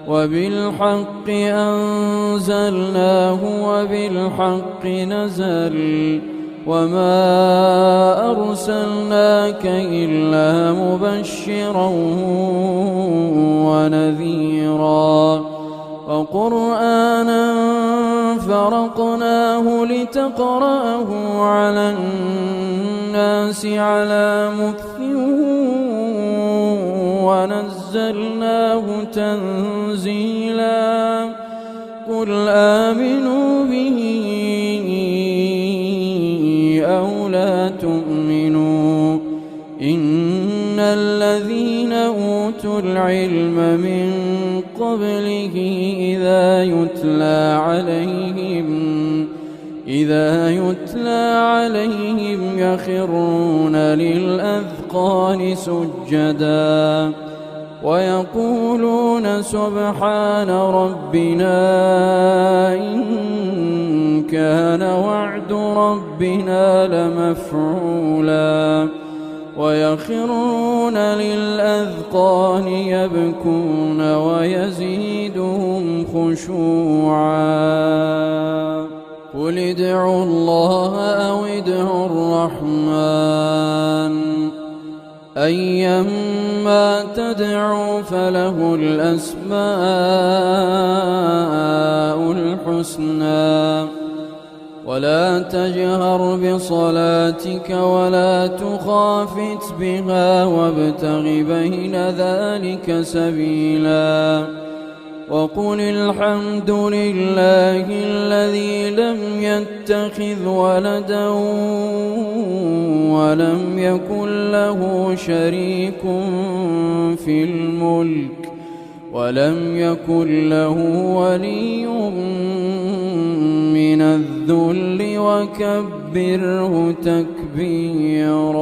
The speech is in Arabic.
وبالحق أنزلناه وبالحق نزل وما أرسلناك إلا مبشرا ونذيرا وقرآنا فرقناه لتقرأه على الناس على مكث ونزلناه تنزيلا قل آمنوا به أو لا تؤمنوا إن الذين أوتوا العلم من قبله إذا يتلى عليهم يخرون للأذقان سجدا ويقولون سبحان ربنا إن كان وعد ربنا لمفعولا ويخرون للأذقان يبكون ويزيدهم خشوعا قل ادعوا الله أو ادعوا الرحمن أيما تدعوا فله الأسماء الحسنى ولا تجهر بصلاتك ولا تخافت بها وابتغ بين ذلك سبيلا وقل الحمد لله الذي لم يتخذ ولدا ولم يكن له شريك في الملك ولم يكن له ولي من الذل وكبره تكبيرا.